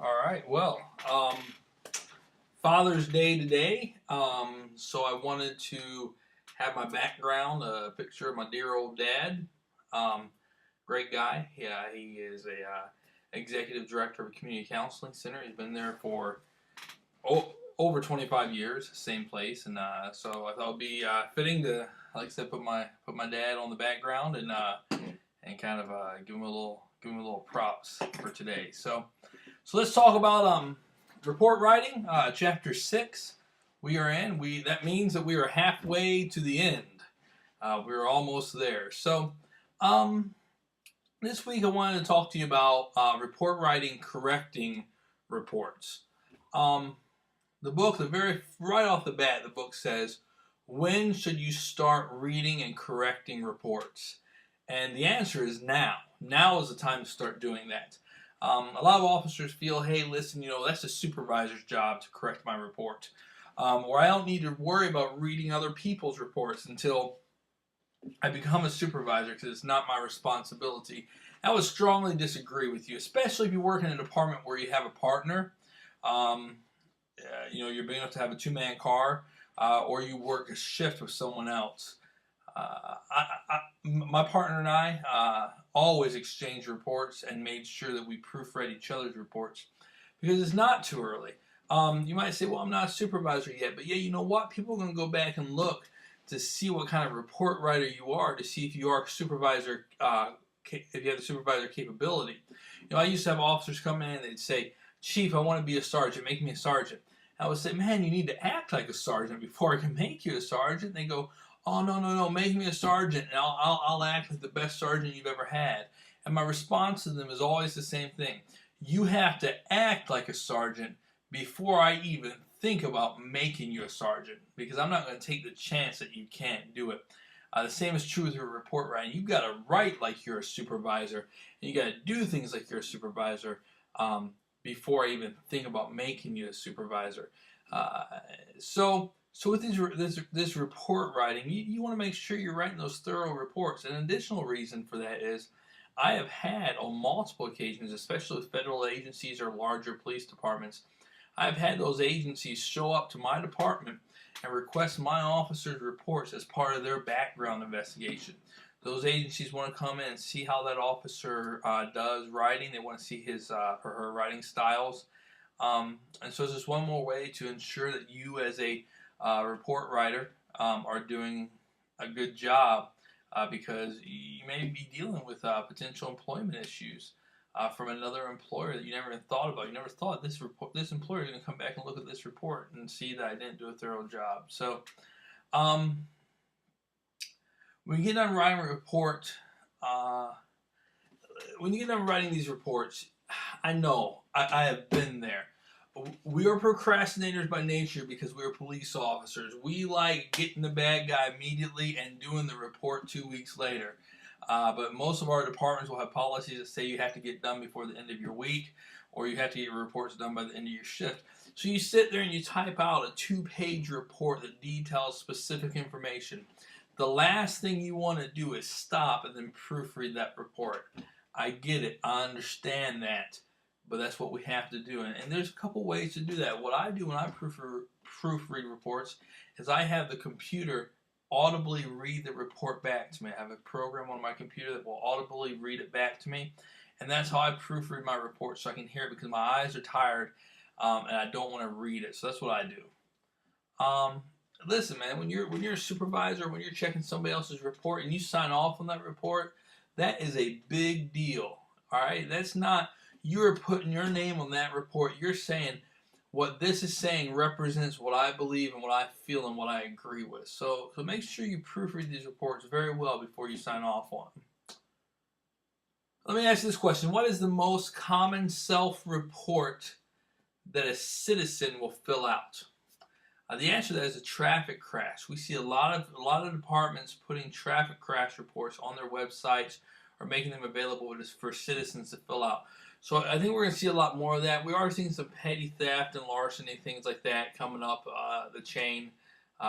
All right. Well, Father's Day today. So I wanted to have my background, a picture of my dear old dad. Um, Great guy. Yeah, he is a executive director of a community counseling center. He's been there for over 25 years, same place, and so I thought it'd be fitting to, like I said, put my dad on the background and kind of give him a little props for today. So let's talk about report writing, chapter 6. We are in. That means that we are halfway to the end. We're almost there. So um, this week I wanted to talk to you about report writing, correcting reports. Um, the book, right off the bat, the book says, when should you start reading and correcting reports? And the answer is now. Now is the time to start doing that. A lot of officers feel, hey, listen, that's a supervisor's job to correct my report. Or I don't need to worry about reading other people's reports until I become a supervisor because it's not my responsibility. I would strongly disagree with you, especially if you work in a department where you have a partner. Um, you're being able to have a two-man car, or you work a shift with someone else. My partner and I always exchanged reports and made sure that we proofread each other's reports because it's not too early. You might say, well, I'm not a supervisor yet, but yeah, you know what? People are going to go back and look to see what kind of report writer you are, to see if you are a supervisor, if you have the supervisor capability. I used to have officers come in and they'd say, Chief, I want to be a sergeant, make me a sergeant. I would say, man, you need to act like a sergeant before I can make you a sergeant. And they go, oh, no, make me a sergeant, and I'll act like the best sergeant you've ever had. And my response to them is always the same thing. You have to act like a sergeant before I even think about making you a sergeant, because I'm not going to take the chance that you can't do it. The same is true with your report writing. You've got to write like you're a supervisor, and you got to do things like you're a supervisor before I even think about making you a supervisor. So with this report writing, you want to make sure you're writing those thorough reports. And an additional reason for that is I have had on multiple occasions, especially with federal agencies or larger police departments, I've had those agencies show up to my department and request my officers' reports as part of their background investigation. Those agencies want to come in and see how that officer does writing. They want to see his or her writing styles. And so it's just one more way to ensure that you as a report writer are doing a good job because you may be dealing with potential employment issues from another employer that you never even thought about. You never thought this employer is going to come back and look at this report and see that I didn't do a thorough job. So when you get done writing a report, when you get done writing these reports, I know I have been there. We are procrastinators by nature because we're police officers. We like getting the bad guy immediately and doing the report 2 weeks later. But most of our departments will have policies that say you have to get done before the end of your week, or you have to get your reports done by the end of your shift. So you sit there and you type out a 2-page report that details specific information. The last thing you want to do is stop and then proofread that report. I get it. I understand that. But that's what we have to do. And there's a couple ways to do that. What I do when I proofread reports is I have the computer audibly read the report back to me. I have a program on my computer that will audibly read it back to me. And that's how I proofread my report, so I can hear it because my eyes are tired and I don't want to read it. So that's what I do. Listen, man, when you're a supervisor, when you're checking somebody else's report and you sign off on that report, that is a big deal. All right? That's not... You're putting your name on that report. You're saying what this is saying represents what I believe and what I feel and what I agree with. So make sure you proofread these reports very well before you sign off on them. Let me ask you this question. What is the most common self-report that a citizen will fill out? The answer to that is a traffic crash. We see a lot of departments putting traffic crash reports on their websites or making them available for citizens to fill out. So I think we're going to see a lot more of that. We are seeing some petty theft and larceny, things like that, coming up the chain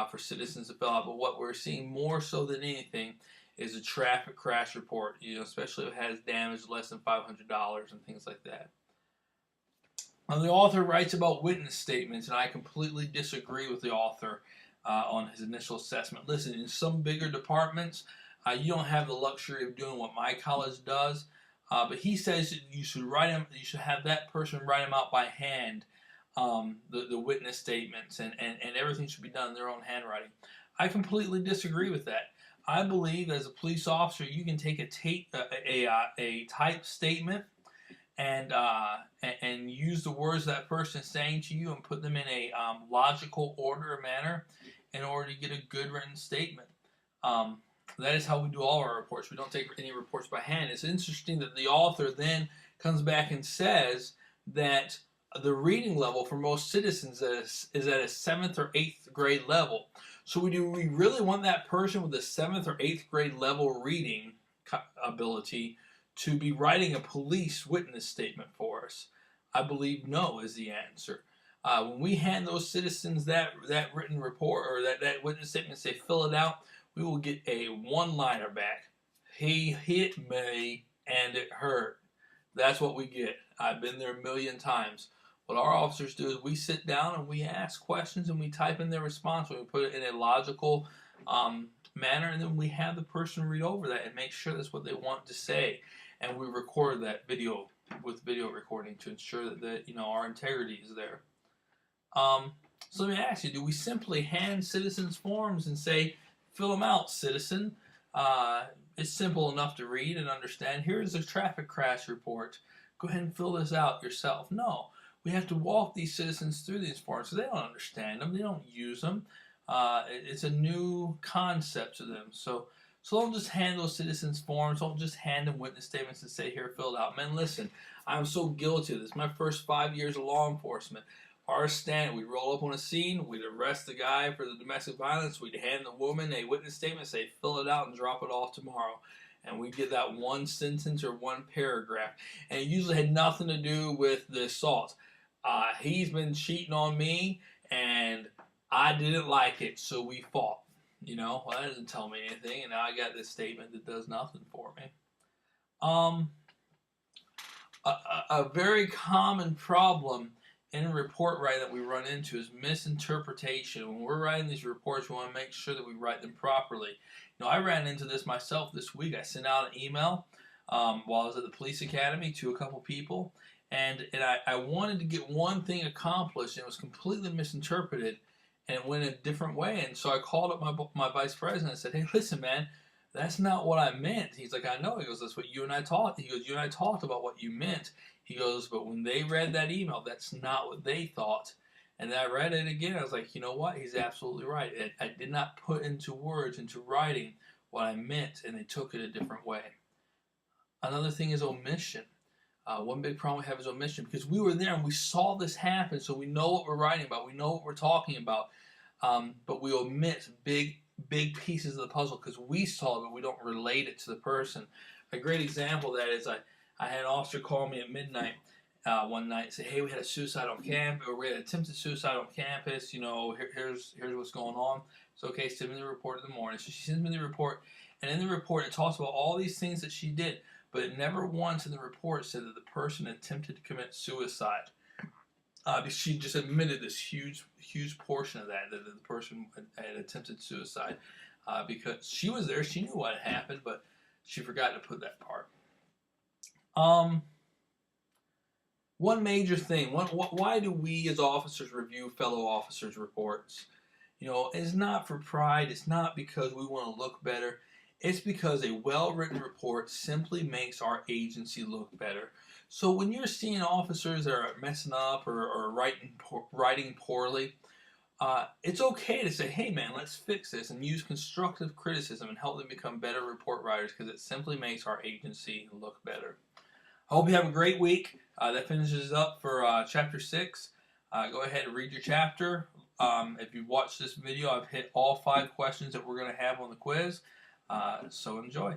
for citizens to fill out. But what we're seeing more so than anything is a traffic crash report, especially if it has damage less than $500 and things like that. Now, the author writes about witness statements, and I completely disagree with the author on his initial assessment. Listen, in some bigger departments, you don't have the luxury of doing what my college does, but he says you should write them. You should have that person write them out by hand, the witness statements, and everything should be done in their own handwriting. I completely disagree with that. I believe as a police officer, you can take a typed statement and use the words that person is saying to you and put them in a logical order or manner in order to get a good written statement. That is how we do all our reports. We don't take any reports by hand. It's interesting that the author then comes back and says that the reading level for most citizens is at a 7th or 8th grade level. So do we really want that person with a 7th or 8th grade level reading ability to be writing a police witness statement for us? I believe no is the answer. When we hand those citizens that written report or that witness statement and say fill it out, we will get a one-liner back. He hit me and it hurt. That's what we get. I've been there a million times. What our officers do is we sit down and we ask questions and we type in their response. We put it in a logical manner, and then we have the person read over that and make sure that's what they want to say. And we record that video with video recording to ensure that our integrity is there. So let me ask you, do we simply hand citizens forms and say, fill them out, citizen? It's simple enough to read and understand. Here's a traffic crash report. Go ahead and fill this out yourself. No, we have to walk these citizens through these forms so they don't understand them. They don't use them. It's a new concept to them. So don't just hand those citizens forms. Don't just hand them witness statements and say, here, fill it out. Man, listen, I'm so guilty of this. My first 5 years of law enforcement, our stand, we'd roll up on a scene, we'd arrest the guy for the domestic violence, we'd hand the woman a witness statement, say, fill it out and drop it off tomorrow. And we'd get that one sentence or one paragraph. And it usually had nothing to do with the assault. He's been cheating on me, and I didn't like it, so we fought. Well, that doesn't tell me anything, and now I got this statement that does nothing for me. A very common problem in report writing that we run into is misinterpretation. When we're writing these reports, we want to make sure that we write them properly. I ran into this myself this week. I sent out an email while I was at the police academy to a couple people, and I wanted to get one thing accomplished, and it was completely misinterpreted, and it went a different way. And so I called up my vice president and said, hey, listen, man, that's not what I meant. He's like, I know. He goes, that's what you and I talked. He goes, you and I talked about what you meant. He goes, but when they read that email, that's not what they thought. And then I read it again. I was like, you know what? He's absolutely right. I did not put into words, into writing, what I meant, and they took it a different way. Another thing is omission. One big problem we have is omission, because we were there and we saw this happen, so we know what we're writing about. We know what we're talking about. But we omit big pieces of the puzzle because we saw it, but we don't relate it to the person. A great example of that is I had an officer call me at midnight one night and say, hey, we had a suicide on campus, or we had attempted suicide on campus. Here's what's going on. It's okay, send me the report in the morning. So she sends me the report, and in the report it talks about all these things that she did, but it never once in the report said that the person attempted to commit suicide. She just admitted this huge portion of that the person had attempted suicide because she was there. She knew what had happened, but she forgot to put that part. One major thing. Why do we as officers review fellow officers' reports? It's not for pride. It's not because we want to look better. It's because a well-written report simply makes our agency look better. So when you're seeing officers that are messing up or writing poorly, it's okay to say, hey man, let's fix this, and use constructive criticism and help them become better report writers, because it simply makes our agency look better. I hope you have a great week. That finishes up for Chapter 6. Go ahead and read your chapter. If you've watched this video, I've hit all 5 questions that we're going to have on the quiz. So enjoy.